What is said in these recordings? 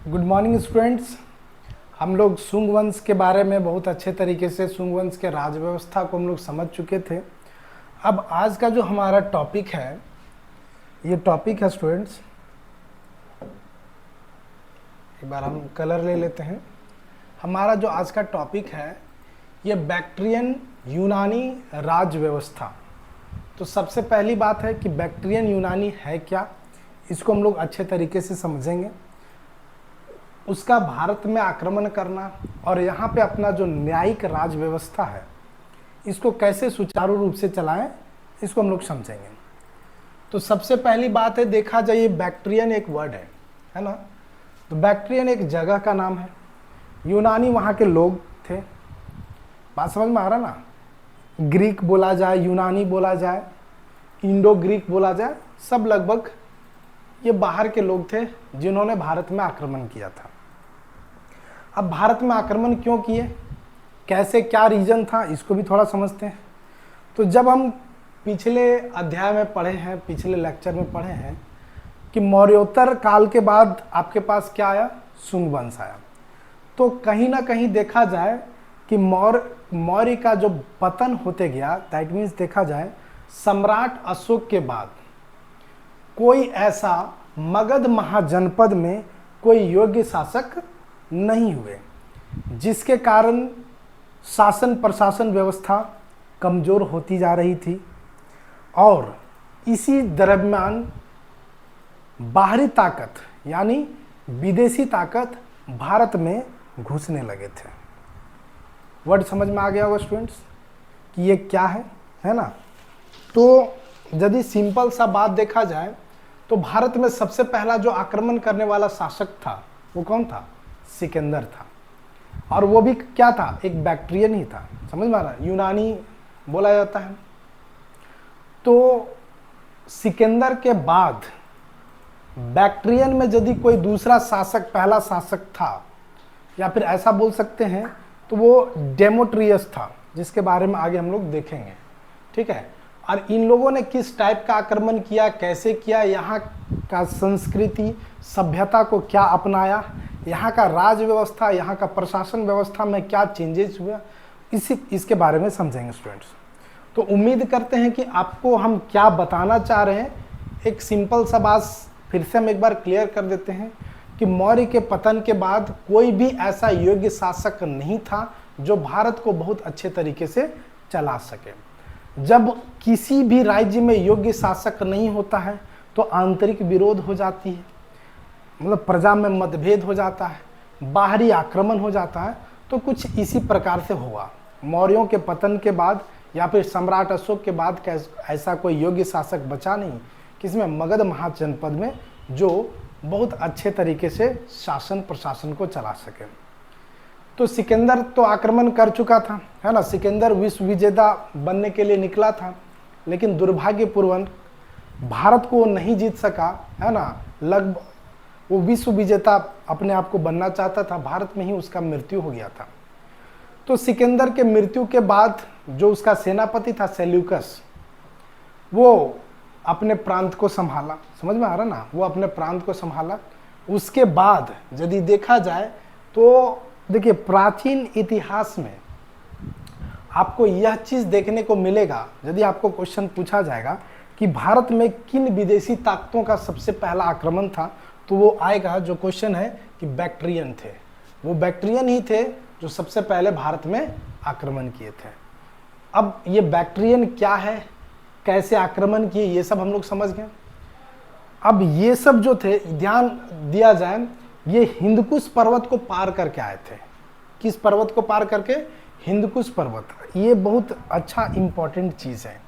Good morning students. हम लोग सुंग वंश के बारे में बहुत अच्छे तरीके से सुंग वंश के राज व्यवस्था को हम लोग समझ चुके थे। अब आज का जो हमारा टॉपिक है, ये टॉपिक है स्टूडेंट्स, एक बार हम कलर ले लेते हैं। हमारा जो आज का टॉपिक है ये बैक्ट्रियन यूनानी राज व्यवस्था। तो सबसे पहली बात है कि बैक्ट्रियन यूनानी है क्या, इसको हम लोग अच्छे तरीके से समझेंगे। उसका भारत में आक्रमण करना और यहाँ पे अपना जो न्यायिक राज व्यवस्था है इसको कैसे सुचारू रूप से चलाएं, इसको हम लोग समझेंगे। तो सबसे पहली बात है, देखा जाए बैक्ट्रियन एक वर्ड है ना। तो बैक्ट्रियन एक जगह का नाम है। यूनानी वहाँ के लोग थे। बात समझ में आ रहा ना। ग्रीक बोला जाए, यूनानी बोला जाए, इंडो ग्रीक बोला जाए, सब लगभग ये बाहर के लोग थे जिन्होंने भारत में आक्रमण किया था। अब भारत में आक्रमण क्यों किए, कैसे, क्या रीजन था, इसको भी थोड़ा समझते हैं। तो जब हम पिछले अध्याय में पढ़े हैं, पिछले लेक्चर में पढ़े हैं कि मौर्योत्तर काल के बाद आपके पास क्या आया, सुंग वंश आया। तो कहीं ना कहीं देखा जाए कि मौर्य का जो पतन होते गया, दैट मीन्स देखा जाए सम्राट अशोक के बाद कोई ऐसा मगध महाजनपद में कोई योग्य शासक नहीं हुए, जिसके कारण शासन प्रशासन व्यवस्था कमजोर होती जा रही थी। और इसी दरम्यान बाहरी ताकत यानी विदेशी ताकत भारत में घुसने लगे थे। वर्ड समझ में आ गया होगा स्टूडेंट्स कि ये क्या है ना। तो यदि सिंपल सा बात देखा जाए तो भारत में सबसे पहला जो आक्रमण करने वाला शासक था वो कौन था, सिकंदर था। और वो भी क्या था, एक बैक्ट्रियन ही था। समझ में आ रहा, यूनानी बोला जाता है। तो सिकंदर के बाद बैक्ट्रियन में यदि कोई दूसरा शासक पहला शासक था, या फिर ऐसा बोल सकते हैं तो वो डेमोट्रियस था, जिसके बारे में आगे हम लोग देखेंगे। ठीक है। और इन लोगों ने किस टाइप का आक्रमण किया, कैसे किया, यहाँ का संस्कृति सभ्यता को क्या अपनाया, यहाँ का राज व्यवस्था, यहाँ का प्रशासन व्यवस्था में क्या चेंजेस हुआ, इसके बारे में समझेंगे स्टूडेंट्स। तो उम्मीद करते हैं कि आपको हम क्या बताना चाह रहे हैं, एक सिंपल सा बात फिर से हम एक बार क्लियर कर देते हैं कि मौर्य के पतन के बाद कोई भी ऐसा योग्य शासक नहीं था जो भारत को बहुत अच्छे तरीके से चला सके। जब किसी भी राज्य में योग्य शासक नहीं होता है तो आंतरिक विरोध हो जाती है, मतलब प्रजा में मतभेद हो जाता है, बाहरी आक्रमण हो जाता है। तो कुछ इसी प्रकार से हुआ। मौर्यों के पतन के बाद या फिर सम्राट अशोक के बाद ऐसा कोई योग्य शासक बचा नहीं किसमें, मगध महाजनपद में, जो बहुत अच्छे तरीके से शासन प्रशासन को चला सके। तो सिकंदर तो आक्रमण कर चुका था, है ना। सिकंदर विश्व विजेता बनने के लिए निकला था, लेकिन दुर्भाग्यपूर्वक भारत को नहीं जीत सका, है ना। लगभग वो विश्व विजेता अपने आप को बनना चाहता था, भारत में ही उसका मृत्यु हो गया था। तो सिकंदर के मृत्यु के बाद जो उसका सेनापति था सेल्यूकस, वो अपने प्रांत को संभाला। समझ में आ रहा ना, वो अपने प्रांत को संभाला। उसके बाद यदि देखा जाए तो देखिए प्राचीन इतिहास में आपको यह चीज देखने को मिलेगा, यदि आपको क्वेश्चन पूछा जाएगा कि भारत में किन विदेशी ताकतों का सबसे पहला आक्रमण था, तो वो आएगा जो क्वेश्चन है कि बैक्ट्रियन थे। वो बैक्ट्रियन ही थे जो सबसे पहले भारत में आक्रमण किए थे। अब ये बैक्ट्रियन क्या है, कैसे आक्रमण किए, ये सब हम लोग समझ गए। अब ये सब जो थे, ध्यान दिया जाए, ये हिंदकुश पर्वत को पार करके आए थे। किस पर्वत को पार करके, हिंदकुश पर्वत। ये बहुत अच्छा इंपॉर्टेंट चीज है।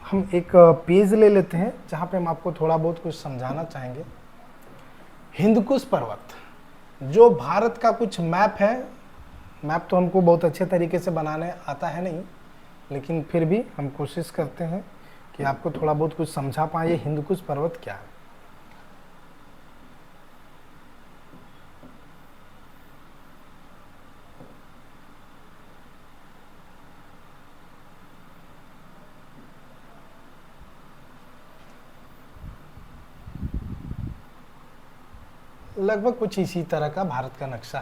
हम एक पेज ले लेते हैं जहां पे हम आपको थोड़ा बहुत कुछ समझाना चाहेंगे। हिंदकुश पर्वत जो भारत का कुछ मैप है, मैप तो हमको बहुत अच्छे तरीके से बनाने आता है नहीं, लेकिन फिर भी हम कोशिश करते हैं कि आपको थोड़ा बहुत कुछ समझा पाए हिंदकुश पर्वत क्या है। लगभग कुछ इसी तरह का भारत का नक्शा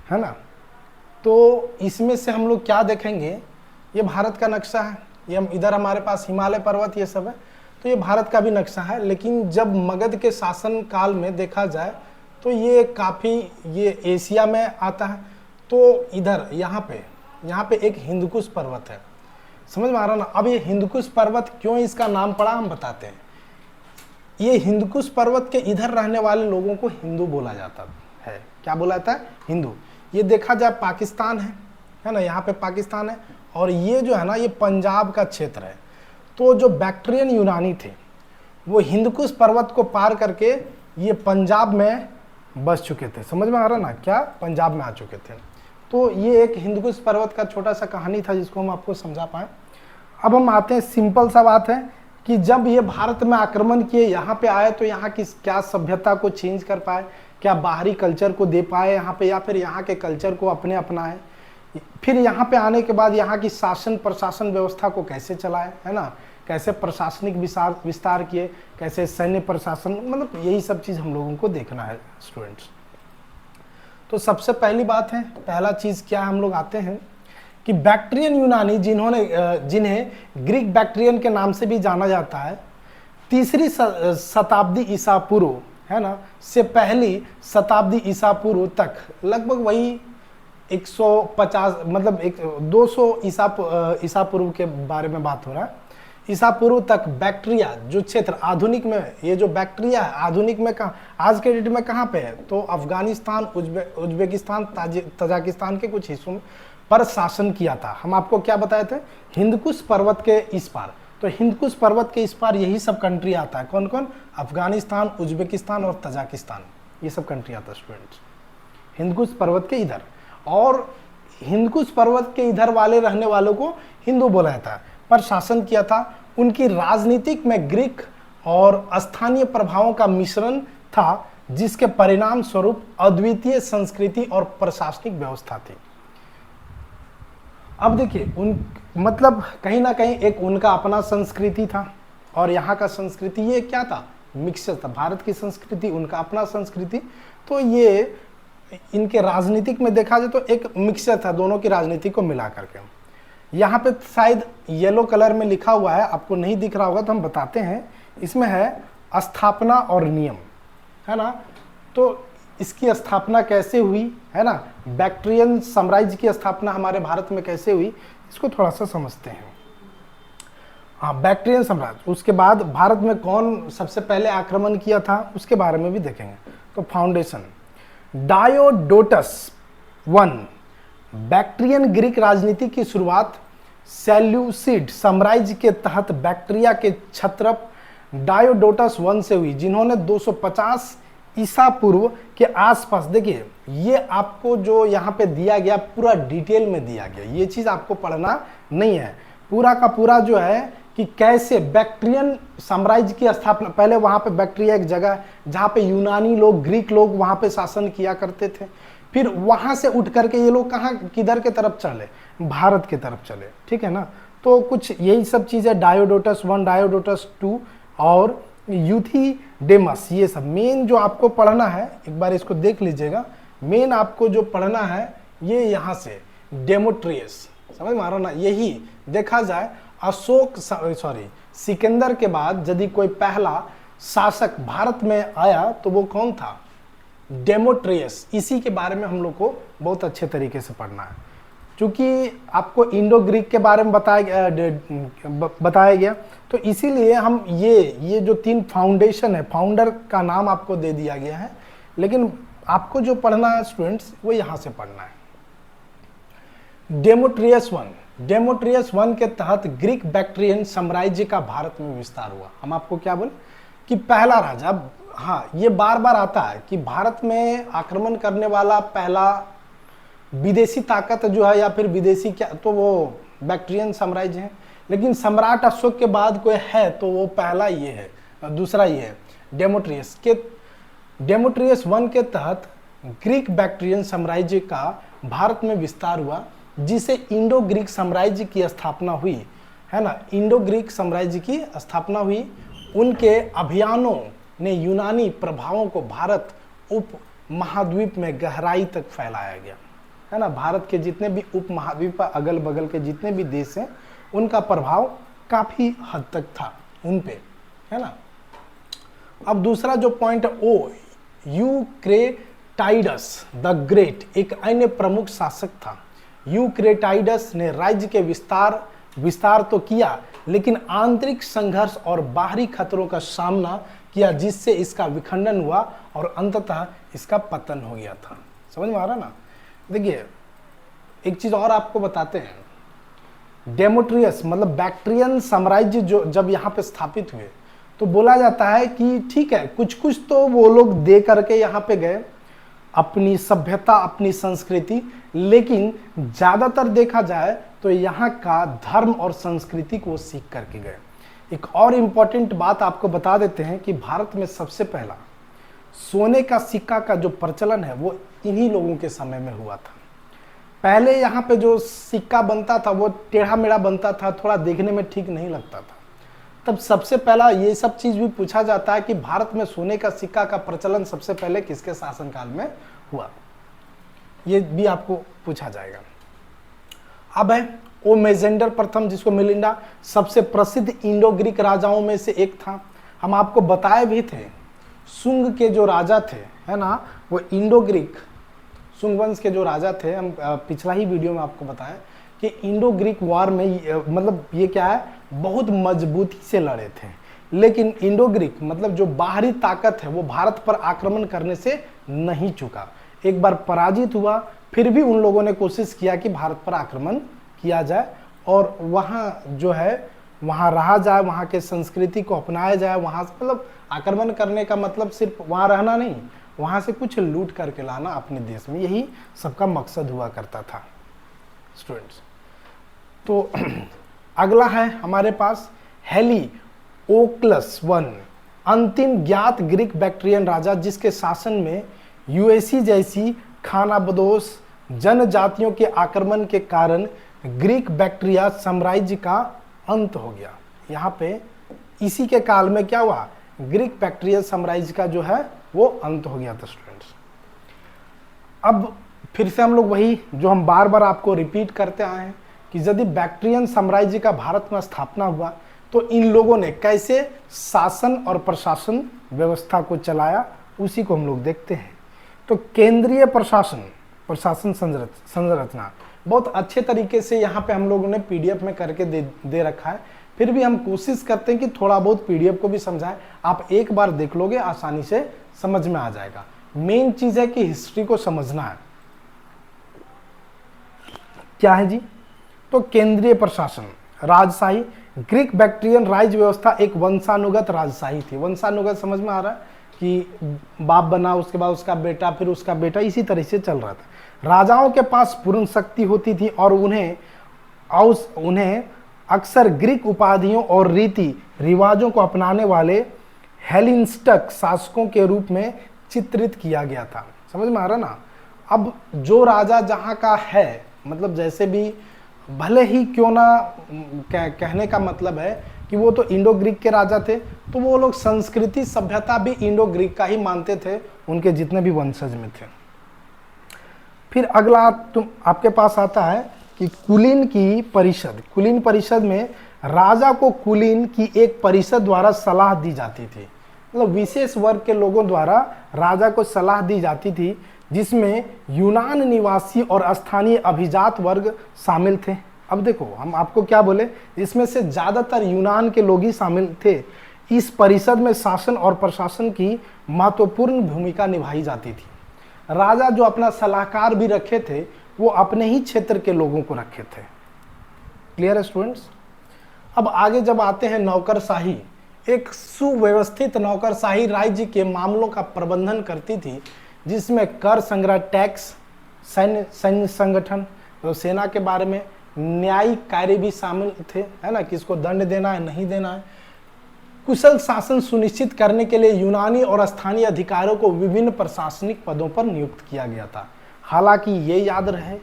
है ना। तो इसमें से हम लोग क्या देखेंगे, ये भारत का नक्शा है, ये हम इधर हमारे पास हिमालय पर्वत ये सब है, तो ये भारत का भी नक्शा है। लेकिन जब मगध के शासन काल में देखा जाए तो ये काफ़ी ये एशिया में आता है। तो इधर यहाँ पे एक हिंदुकुश पर्वत है, समझ में आ रहा ना। अब ये हिंदुकुश पर्वत क्यों इसका नाम पड़ा हम बताते हैं। ये हिंदुकुश पर्वत के इधर रहने वाले लोगों को हिंदू बोला जाता है। क्या बोला जाता है? हिंदू। ये देखा जाए पाकिस्तान है ना, यहाँ पे पाकिस्तान है, और ये जो है ना ये पंजाब का क्षेत्र है। तो जो बैक्ट्रियन यूनानी थे वो हिंदुकुश पर्वत को पार करके ये पंजाब में बस चुके थे, समझ में आ रहा ना, क्या पंजाब में आ चुके थे। तो ये एक हिंदुकुश पर्वत का छोटा सा कहानी था जिसको हम आपको समझा पाए। अब हम आते हैं, सिंपल सा बात है कि जब ये भारत में आक्रमण किए, यहाँ पे आए, तो यहाँ की क्या सभ्यता को चेंज कर पाए, क्या बाहरी कल्चर को दे पाए यहाँ पे, या फिर यहाँ के कल्चर को अपने अपनाए। फिर यहाँ पे आने के बाद यहाँ की शासन प्रशासन व्यवस्था को कैसे चलाए, है ना, कैसे प्रशासनिक विस्तार किए, कैसे सैन्य प्रशासन, मतलब यही सब चीज़ हम लोगों को देखना है स्टूडेंट्स। तो सबसे पहली बात है, पहला चीज़ क्या हम लोग आते हैं कि बैक्ट्रियन यूनानी जिन्हें ग्रीक बैक्ट्रियन के नाम से भी जाना जाता है, तीसरी शताब्दी ईसा पूर्व, है ना, से पहली शताब्दी ईसा पूर्व तक, लगभग वही 150 मतलब 200 ईसा पूर्व के बारे में बात हो रहा है। ईसा पूर्व तक बैक्ट्रिया जो क्षेत्र आधुनिक में, ये जो बैक्ट्रिया है आधुनिक में कहाँ, आज के डेट में कहाँ पे है, तो अफगानिस्तान, उज्बेकिस्तान, तजाकिस्तान के कुछ हिस्सों में पर शासन किया था। हम आपको क्या बताए थे, हिंदकुश पर्वत के इस पार। तो हिंदकुश पर्वत के इस पार यही सब कंट्री आता है, कौन कौन, अफगानिस्तान, उज्बेकिस्तान और तजाकिस्तान, ये सब कंट्री आता है स्टूडेंट्स हिंदकुश पर्वत के इधर। और हिंदकुश पर्वत के इधर वाले रहने वालों को हिंदू बोला जाता है, पर शासन किया था। उनकी राजनीतिक में ग्रीक और स्थानीय प्रभावों का मिश्रण था, जिसके परिणाम स्वरूप अद्वितीय संस्कृति और प्रशासनिक व्यवस्था थी। अब देखिए, मतलब कहीं ना कहीं एक उनका अपना संस्कृति था, और यहाँ का संस्कृति ये क्या था, मिक्सचर था, भारत की संस्कृति, उनका अपना संस्कृति। तो ये इनके राजनीतिक में देखा जाए तो एक मिक्सचर था दोनों की राजनीति को मिला करके। यहाँ पे शायद येलो कलर में लिखा हुआ है, आपको नहीं दिख रहा होगा तो हम बताते हैं। इसमें है स्थापना और नियम, है ना। तो इसकी स्थापना कैसे हुई, है ना, बैक्ट्रियन साम्राज्य की स्थापना हमारे भारत में कैसे हुई, इसको थोड़ा सा समझते हैं। हाँ, बैक्ट्रियन साम्राज्य, उसके बाद भारत में कौन सबसे पहले आक्रमण किया था उसके बारे में भी देखेंगे। तो foundation, Diodotus one, Bactrian Greek राजनीति की शुरुआत सेल्यूसिड साम्राज्य के तहत बैक्ट्रिया के क्षत्रप डायोडोटस वन से हुई, जिन्होंने 250 ईसा पूर्व के आसपास, देखिए ये आपको जो यहाँ पे दिया गया पूरा डिटेल में दिया गया, ये चीज़ आपको पढ़ना नहीं है, पूरा का पूरा जो है कि कैसे बैक्ट्रियन साम्राज्य की स्थापना, पहले वहाँ पे बैक्ट्रिया एक जगह है जहाँ पे यूनानी लोग, ग्रीक लोग वहाँ पे शासन किया करते थे। फिर वहाँ से उठ करके ये लोग कहाँ, किधर के तरफ चले, भारत के तरफ चले, ठीक है ना। तो कुछ यही सब चीज़ें, डायोडोटस वन, डायोडोटस टू और यूथिडेमस, ये सब मेन जो आपको पढ़ना है, एक बार इसको देख लीजिएगा। मेन आपको जो पढ़ना है ये यहाँ से डेमोट्रियस, समझ में आ रहा ना। यही देखा जाए सिकंदर के बाद यदि कोई पहला शासक भारत में आया तो वो कौन था, डेमोट्रियस। इसी के बारे में हम लोग को बहुत अच्छे तरीके से पढ़ना है, क्योंकि आपको इंडो ग्रीक के बारे में बताया गया, तो इसीलिए हम ये जो 3 फाउंडेशन है, फाउंडर का नाम आपको दे दिया गया है, लेकिन आपको जो पढ़ना है स्टूडेंट्स वो यहाँ से पढ़ना है। डेमोट्रियस वन के तहत ग्रीक बैक्ट्रियन साम्राज्य का भारत में विस्तार हुआ। हम आपको क्या बोले कि पहला राजा, हाँ ये बार बार आता है कि भारत में आक्रमण करने वाला पहला विदेशी ताकत जो है या फिर विदेशी क्या, तो वो बैक्ट्रियन साम्राज्य है। लेकिन सम्राट अशोक के बाद कोई है तो वो पहला ये है, दूसरा ये है डेमोट्रियस वन के तहत ग्रीक बैक्ट्रियन साम्राज्य का भारत में विस्तार हुआ, जिसे इंडो ग्रीक साम्राज्य की स्थापना हुई, है ना। इंडो ग्रीक साम्राज्य की स्थापना हुई। उनके अभियानों ने यूनानी प्रभावों को भारत उप महाद्वीप में गहराई तक फैलाया गया, है ना। भारत के जितने भी उप महाद्वीप अगल बगल के जितने भी देश हैं उनका प्रभाव काफी हद तक था उन पे, है ना। अब दूसरा जो पॉइंट ओ, यूक्रेटाइडस द ग्रेट एक अन्य प्रमुख शासक था। यूक्रेटाइडस ने राज्य के विस्तार तो किया, लेकिन आंतरिक संघर्ष और बाहरी खतरों का सामना किया, जिससे इसका विखंडन हुआ और अंततः इसका पतन हो गया था। समझ में आ रहा ना। देखिए एक चीज और आपको बताते हैं, डेमोट्रियस मतलब बैक्ट्रियन साम्राज्य जो जब यहाँ पे स्थापित हुए तो बोला जाता है कि ठीक है कुछ कुछ तो वो लोग दे करके यहाँ पे गए, अपनी सभ्यता अपनी संस्कृति, लेकिन ज्यादातर देखा जाए तो यहाँ का धर्म और संस्कृति को सीख करके गए। एक और इम्पॉर्टेंट बात आपको बता देते हैं कि भारत में सबसे पहला सोने का सिक्का का जो प्रचलन है वो इन्हीं लोगों के समय में हुआ था। पहले यहाँ पे जो सिक्का बनता था वो टेढ़ा मेढ़ा बनता था, थोड़ा देखने में ठीक नहीं लगता था। तब सबसे पहला ये सब चीज भी पूछा जाता है कि भारत में सोने का सिक्का का प्रचलन सबसे पहले किसके शासनकाल में हुआ, ये भी आपको पूछा जाएगा। अब है ओमेजेंडर प्रथम, जिसको मिलिंडा सबसे प्रसिद्ध इंडो ग्रीक राजाओं में से एक था। हम आपको बताए भी थे सुंग के जो राजा थे, है ना, वो इंडो ग्रीक सुंग वंश के जो राजा थे, हम पिछला ही वीडियो में आपको बताएं कि इंडो ग्रीक वॉर में मतलब ये क्या है, बहुत मजबूती से लड़े थे, लेकिन इंडो ग्रीक मतलब जो बाहरी ताकत है वो भारत पर आक्रमण करने से नहीं चुका। एक बार पराजित हुआ, फिर भी उन लोगों ने कोशिश किया कि भारत पर आक्रमण किया जाए और वहाँ जो है वहाँ रहा जाए, वहाँ के संस्कृति को अपनाया जाए। वहाँ मतलब आक्रमण करने का मतलब सिर्फ वहाँ रहना नहीं, वहाँ से कुछ लूट करके लाना अपने देश में, यही सबका मकसद हुआ करता था स्टूडेंट्स। तो अगला है हमारे पास हेलिओक्लस I, अंतिम ज्ञात ग्रीक बैक्ट्रियन राजा, जिसके शासन में यूएसी जैसी खानाबदोश जनजातियों के आक्रमण के कारण ग्रीक बैक्ट्रिया साम्राज्य का अंत हो गया। यहाँ पे इसी के काल में क्या हुआ, ग्रीक बैक्ट्रियन साम्राज्य का जो है वो अंत हो गया था स्टूडेंट्स। अब फिर से हम लोग वही जो हम बार बार आपको रिपीट करते आए हैं कि यदि बैक्ट्रियन साम्राज्य का भारत में स्थापना हुआ तो इन लोगों ने कैसे शासन और प्रशासन व्यवस्था को चलाया, उसी को हम लोग देखते हैं। तो केंद्रीय प्रशासन संरचना बहुत अच्छे तरीके से यहाँ पे हम लोगों ने पीडीएफ में करके दे रखा है, फिर भी हम कोशिश करते हैं कि थोड़ा बहुत पीडीएफ को भी समझाएं। आप एक बार देख लोगे आसानी से समझ में आ जाएगा। मेन चीज है कि हिस्ट्री को समझना है। क्या है जी, तो केंद्रीय प्रशासन राजशाही, ग्रीक बैक्ट्रियन राज्य व्यवस्था एक वंशानुगत राजशाही थी। वंशानुगत समझ में आ रहा है कि बाप बना, उसके बाद उसका बेटा, फिर उसका बेटा, इसी तरह से चल रहा था। राजाओं के पास पूर्ण शक्ति होती थी और उन्हें अक्सर ग्रीक उपाधियों और रीति रिवाजों को अपनाने वाले हेलिनिस्टिक शासकों के रूप में चित्रित किया गया था। समझ में आ रहा ना। अब जो राजा जहाँ का है, मतलब जैसे भी भले ही क्यों ना कहने का मतलब है कि वो तो इंडो ग्रीक के राजा थे, तो वो लोग संस्कृति सभ्यता भी इंडो ग्रीक का ही मानते थे, उनके जितने भी वंशज में थे। फिर अगला आपके पास आता है कि कुलीन की परिषद। कुलीन परिषद में राजा को कुलीन की एक परिषद द्वारा सलाह दी जाती थी, मतलब विशेष वर्ग के लोगों द्वारा राजा को सलाह दी जाती थी, जिसमें यूनान निवासी और स्थानीय अभिजात वर्ग शामिल थे। अब देखो हम आपको क्या बोले, इसमें से ज्यादातर यूनान के लोग ही शामिल थे। इस परिषद में शासन और प्रशासन की महत्वपूर्ण भूमिका निभाई जाती थी। राजा जो अपना सलाहकार भी रखे थे वो अपने ही क्षेत्र के लोगों को रखे थे। क्लियर है स्टूडेंट्स। अब आगे जब आते हैं नौकरशाही, एक सुव्यवस्थित नौकरशाही राज्य के मामलों का प्रबंधन करती थी, जिसमें कर संग्रह, टैक्स, सैन्य संगठन, तो सेना के बारे में, न्यायिक कार्य भी शामिल थे, है ना, किसको दंड देना है नहीं देना है। कुशल शासन सुनिश्चित करने के लिए यूनानी और स्थानीय अधिकारियों को विभिन्न प्रशासनिक पदों पर नियुक्त किया गया था। हालांकि ये याद रहे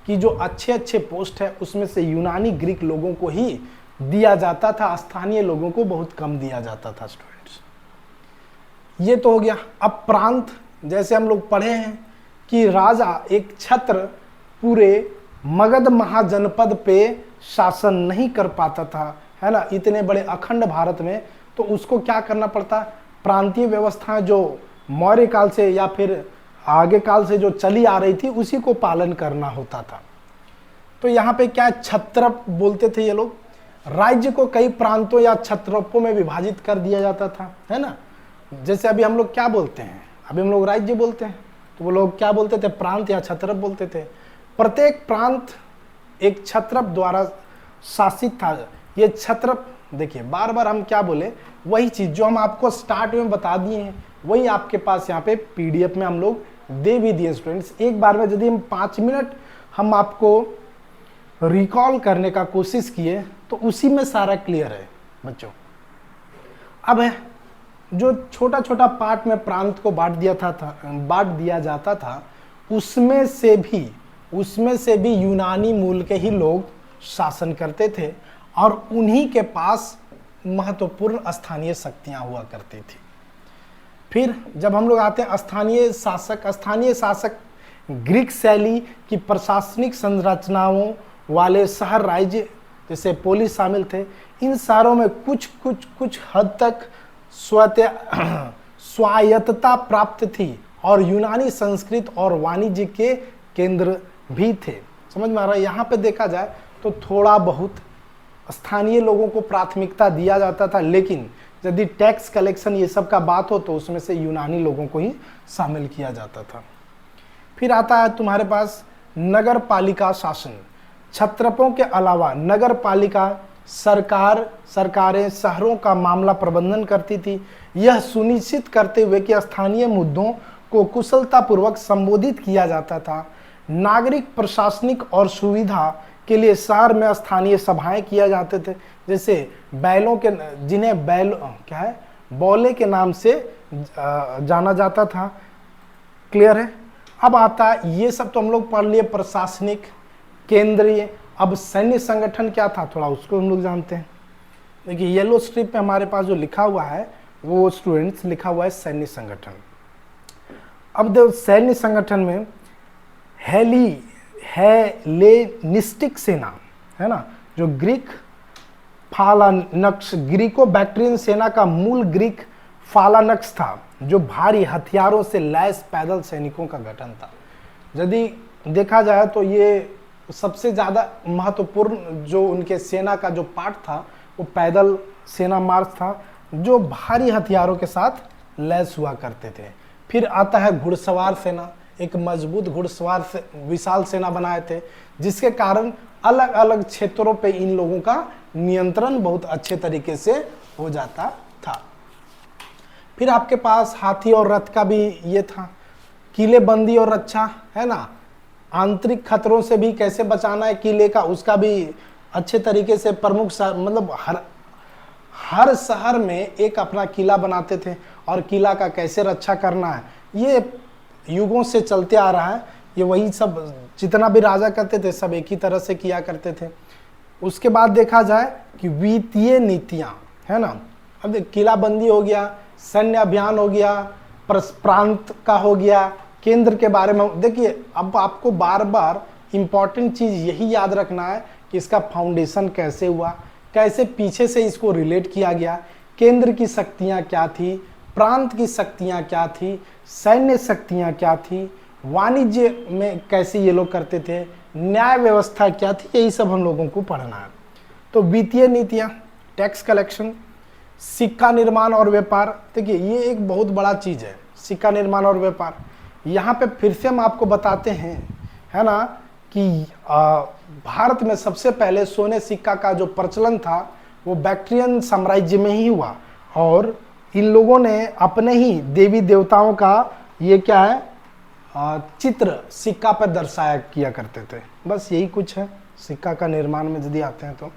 कि जो अच्छे अच्छे पोस्ट है उसमें से यूनानी ग्रीक लोगों को ही दिया जाता था, स्थानीय लोगों को बहुत कम दिया जाता था स्टूडेंट्स। ये तो हो गया। अब प्रांत, जैसे हम लोग पढ़े हैं कि राजा एक छत्र पूरे मगध महाजनपद पे शासन नहीं कर पाता था, है ना, इतने बड़े अखंड भारत में, तो उसको क्या करना पड़ता, प्रांतीय व्यवस्था जो मौर्य काल से या फिर आगे काल से जो चली आ रही थी उसी को पालन करना होता था। तो यहाँ पे क्या छत्रप बोलते थे ये लोग। राज्य को कई प्रांतों या छत्रपों में विभाजित कर दिया जाता था, है ना। जैसे अभी हम लोग क्या बोलते हैं, अभी हम लोग राज्य बोलते हैं, तो वो लोग क्या बोलते थे, प्रांत या छत्रप बोलते थे। प्रत्येक प्रांत एक छत्रप द्वारा शासित था। ये छत्रप, देखिए बार बार हम क्या बोले, वही चीज जो हम आपको स्टार्ट में बता दिए हैं वही आपके पास यहाँ पे पीडीएफ में हम लोग दे भी दिए स्टूडेंट्स। एक बार में यदि हम 5 मिनट हम आपको रिकॉल करने का कोशिश किए तो उसी में सारा क्लियर है बच्चों। अब है जो छोटा छोटा पार्ट में प्रांत को बांट दिया जाता था, उसमें से भी यूनानी मूल के ही लोग शासन करते थे और उन्हीं के पास महत्वपूर्ण स्थानीय शक्तियां हुआ करती थी। फिर जब हम लोग आते हैं स्थानीय शासक ग्रीक शैली की प्रशासनिक संरचनाओं वाले शहर राज्य जैसे पोलिस शामिल थे। इन शहरों में कुछ हद तक स्वायत्तता प्राप्त थी और यूनानी संस्कृत और वाणिज्य के केंद्र भी थे। समझ में आ रहा है। यहाँ पे देखा जाए तो थोड़ा बहुत स्थानीय लोगों को प्राथमिकता दिया जाता था, लेकिन यदि टैक्स कलेक्शन ये सब का बात हो तो उसमें से यूनानी लोगों को ही शामिल किया जाता था। फिर आता है तुम्हारे पास नगर पालिका शासन। छत्रपों के अलावा नगर पालिका सरकारें शहरों का मामला प्रबंधन करती थी, यह सुनिश्चित करते हुए कि स्थानीय मुद्दों को कुशलतापूर्वक संबोधित किया जाता था। नागरिक प्रशासनिक और सुविधा के लिए शहर में स्थानीय सभाएं किया जाते थे, जैसे बैलों के, जिन्हें बौले के नाम से जाना जाता था। क्लियर है। अब आता है, ये सब तो हम लोग पढ़ लिए प्रशासनिक केंद्रीय। अब सैन्य संगठन क्या था, थोड़ा उसको हम लोग जानते हैं। देखिए येलो स्ट्रिप पे हमारे पास जो लिखा हुआ है वो स्टूडेंट्स लिखा हुआ है सैन्य संगठन। अब देखो सैन्य संगठन में हेलेनिस्टिक सेना, है ना, जो ग्रीको बैक्ट्रियन सेना का मूल ग्रीक फालानक्स था, जो भारी हथियारों से लैस पैदल सैनिकों का गठन था। यदि देखा जाए तो ये सबसे ज़्यादा महत्वपूर्ण जो उनके सेना का जो पार्ट था वो पैदल सेना मार्च था, जो भारी हथियारों के साथ लैस हुआ करते थे। फिर आता है घुड़सवार सेना। एक मजबूत घुड़सवार से विशाल सेना बनाए थे, जिसके कारण अलग अलग क्षेत्रों पे इन लोगों का नियंत्रण बहुत अच्छे तरीके से हो जाता था। फिर आपके पास हाथी और रथ का भी ये था। किलेबंदी और रक्षा, है ना, आंतरिक खतरों से भी कैसे बचाना है किले का, उसका भी अच्छे तरीके से प्रमुख मतलब हर शहर में एक अपना किला बनाते थे और किला का कैसे रक्षा करना है ये युगों से चलते आ रहा है। ये वही सब जितना भी राजा करते थे सब एक ही तरह से किया करते थे। उसके बाद देखा जाए कि वित्तीय नीतियां, है ना, अब किलाबंदी हो गया, सैन्य अभियान हो गया, प्रांत का हो गया, केंद्र के बारे में देखिए। अब आपको बार बार इंपॉर्टेंट चीज यही याद रखना है कि इसका फाउंडेशन कैसे हुआ, कैसे पीछे से इसको रिलेट किया गया, केंद्र की शक्तियां क्या थी, प्रांत की शक्तियां क्या थी, सैन्य शक्तियां क्या थी, वाणिज्य में कैसे ये लोग करते थे, न्याय व्यवस्था क्या थी, यही सब हम लोगों को पढ़ना है। तो वित्तीय नीतियां, टैक्स कलेक्शन, सिक्का निर्माण और व्यापार। देखिए ये एक बहुत बड़ा चीज है, सिक्का निर्माण और व्यापार। यहाँ पे फिर से हम आपको बताते हैं, है ना, कि भारत में सबसे पहले सोने सिक्का का जो प्रचलन था वो बैक्ट्रियन साम्राज्य में ही हुआ, और इन लोगों ने अपने ही देवी देवताओं का ये क्या है चित्र सिक्का पर दर्शाया किया करते थे। बस यही कुछ है सिक्का का निर्माण में यदि आते हैं तो।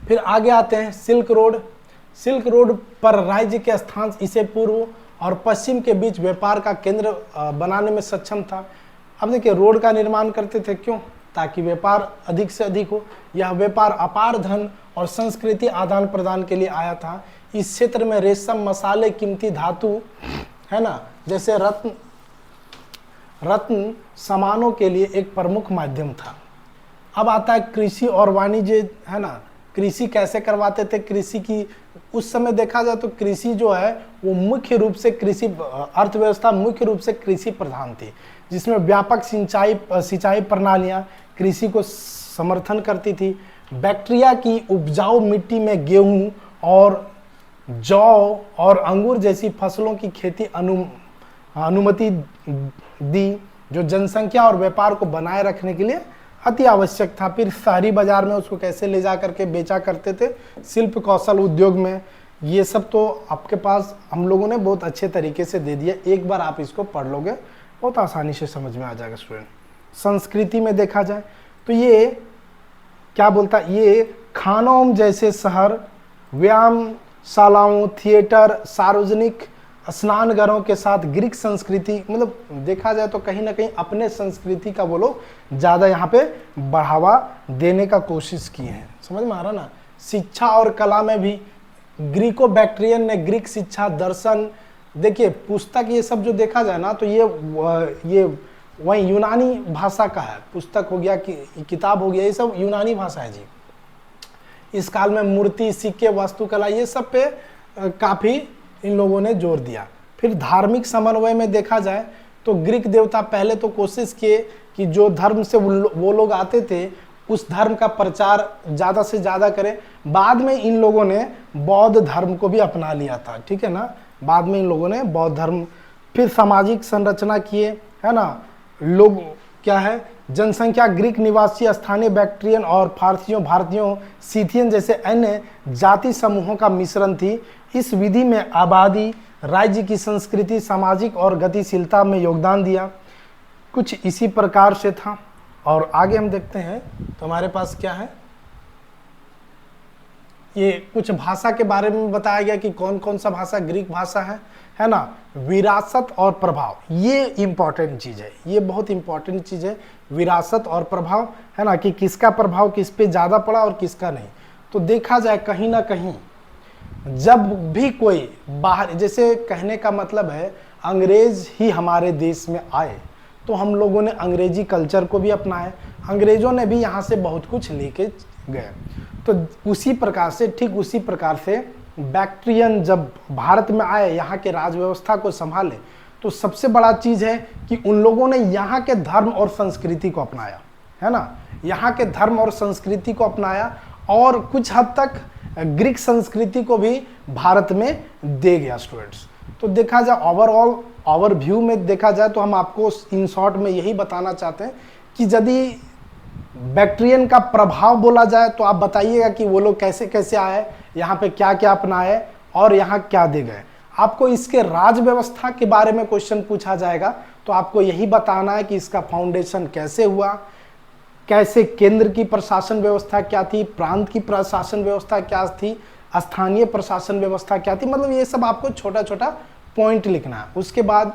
फिर आगे आते हैं सिल्क रोड। सिल्क रोड पर राज्य के स्थान इसे पूर्व और पश्चिम के बीच व्यापार का केंद्र बनाने में सक्षम था। अब देखिए रोड का निर्माण करते थे, क्यों? ताकि व्यापार अधिक से अधिक हो। यह व्यापार अपार धन और संस्कृति आदान प्रदान के लिए आया था। इस क्षेत्र में रेशम, मसाले, कीमती धातु, है ना, जैसे रत्न सामानों के लिए एक प्रमुख माध्यम था। अब आता है कृषि और वाणिज्य, है ना। कृषि कैसे करवाते थे, कृषि की उस समय देखा जाए तो कृषि जो है वो मुख्य रूप से कृषि अर्थव्यवस्था मुख्य रूप से कृषि प्रधान थी, जिसमें व्यापक सिंचाई प्रणालियां कृषि को समर्थन करती थी। बैक्टीरिया की उपजाऊ मिट्टी में गेहूं और जौ और अंगूर जैसी फसलों की खेती अनुमति दी, जो जनसंख्या और व्यापार को बनाए रखने के लिए अति आवश्यक था। फिर शहरी बाजार में उसको कैसे ले जा करके बेचा करते थे, शिल्प कौशल उद्योग में, ये सब तो आपके पास हम लोगों ने बहुत अच्छे तरीके से दे दिया। एक बार आप इसको पढ़ लोगे बहुत आसानी से समझ में आ जाएगा स्टूडेंट। संस्कृति में देखा जाए तो ये क्या बोलता है, ये खानों जैसे शहर, व्यायामशालाओं, थिएटर, सार्वजनिक स्नानघरों के साथ ग्रीक संस्कृति, मतलब देखा जाए तो कहीं ना कहीं अपने संस्कृति का वो लोग ज़्यादा यहाँ पे बढ़ावा देने का कोशिश किए हैं। समझ में आ रहा ना। शिक्षा और कला में भी ग्रीको बैक्ट्रियन ने ग्रीक शिक्षा, दर्शन, देखिए पुस्तक ये सब जो देखा जाए ना तो ये वही यूनानी भाषा का है। पुस्तक हो गया, किताब हो गया, ये सब यूनानी भाषा है जी। इस काल में मूर्ति, सिक्के, वास्तुकला, ये सब पे काफ़ी इन लोगों ने जोर दिया। फिर धार्मिक समन्वय में देखा जाए तो ग्रीक देवता पहले तो कोशिश किए कि जो धर्म से वो लोग आते थे उस धर्म का प्रचार ज़्यादा से ज़्यादा करें। बाद में इन लोगों ने बौद्ध धर्म को भी अपना लिया था, ठीक है ना। बाद में इन लोगों ने बौद्ध धर्म, फिर सामाजिक संरचना किए, है ना। लोग क्या है, जनसंख्या ग्रीक निवासी, स्थानीय बैक्ट्रियन और फारसियों, भारतीयों, सीथियन जैसे अन्य जाति समूहों का मिश्रण थी। इस विधि में आबादी, राज्य की संस्कृति, सामाजिक और गतिशीलता में योगदान दिया। कुछ इसी प्रकार से था। और आगे हम देखते हैं तो हमारे पास क्या है, ये कुछ भाषा के बारे में बताया गया कि कौन कौन सा भाषा ग्रीक भाषा है ना। विरासत और प्रभाव, ये इंपॉर्टेंट चीज़ है, ये बहुत इंपॉर्टेंट चीज़ है, विरासत और प्रभाव, है ना, कि किसका प्रभाव किस पे ज़्यादा पड़ा और किसका नहीं। तो देखा जाए कहीं ना कहीं जब भी कोई बाहर, जैसे कहने का मतलब है अंग्रेज ही हमारे देश में आए तो हम लोगों ने अंग्रेजी कल्चर को भी अपनाया, अंग्रेजों ने भी यहाँ से बहुत कुछ लेके गए। तो उसी प्रकार से, ठीक उसी प्रकार से बैक्ट्रियन जब भारत में आए, यहाँ के राज व्यवस्था को संभाले, तो सबसे बड़ा चीज़ है कि उन लोगों ने यहाँ के धर्म और संस्कृति को अपनाया, है ना। यहाँ के धर्म और संस्कृति को अपनाया और कुछ हद तक ग्रीक संस्कृति को भी भारत में दे गया स्टूडेंट्स। तो देखा जाए ओवरऑल ओवरव्यू में देखा जाए तो हम आपको इन शॉर्ट में यही बताना चाहते हैं कि यदि बैक्ट्रियन का प्रभाव बोला जाए तो आप बताइएगा कि वो लोग कैसे कैसे आए, यहाँ पे क्या क्या अपनाए और यहाँ क्या दे गए। आपको इसके राज व्यवस्था के बारे में क्वेश्चन पूछा जाएगा तो आपको यही बताना है कि इसका फाउंडेशन कैसे हुआ, कैसे केंद्र की प्रशासन व्यवस्था क्या थी, प्रांत की प्रशासन व्यवस्था क्या थी, स्थानीय प्रशासन व्यवस्था क्या थी, मतलब ये सब आपको छोटा छोटा पॉइंट लिखना है। उसके बाद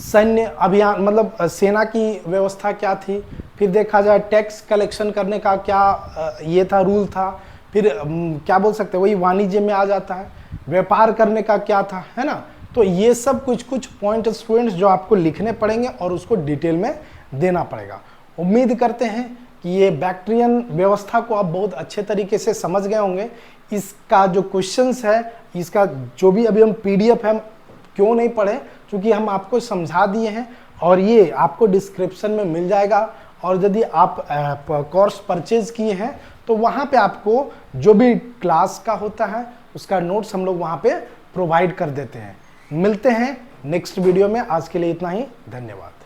सैन्य अभियान, मतलब सेना की व्यवस्था क्या थी, फिर देखा जाए टैक्स कलेक्शन करने का क्या ये था, रूल था, फिर क्या बोल सकते हैं वही वाणिज्य में आ जाता है, व्यापार करने का क्या था, है ना। तो ये सब कुछ कुछ पॉइंट स्टूडेंट्स जो आपको लिखने पड़ेंगे और उसको डिटेल में देना पड़ेगा। उम्मीद करते हैं कि ये बैक्ट्रियन व्यवस्था को आप बहुत अच्छे तरीके से समझ गए होंगे। इसका जो क्वेश्चंस है, इसका जो भी अभी हम पीडीएफ है, क्यों नहीं पढ़े, क्योंकि हम आपको समझा दिए हैं और ये आपको डिस्क्रिप्शन में मिल जाएगा। और यदि आप कोर्स परचेज किए हैं तो वहाँ पे आपको जो भी क्लास का होता है उसका नोट्स हम लोग वहाँ पे प्रोवाइड कर देते हैं। मिलते हैं नेक्स्ट वीडियो में, आज के लिए इतना ही, धन्यवाद।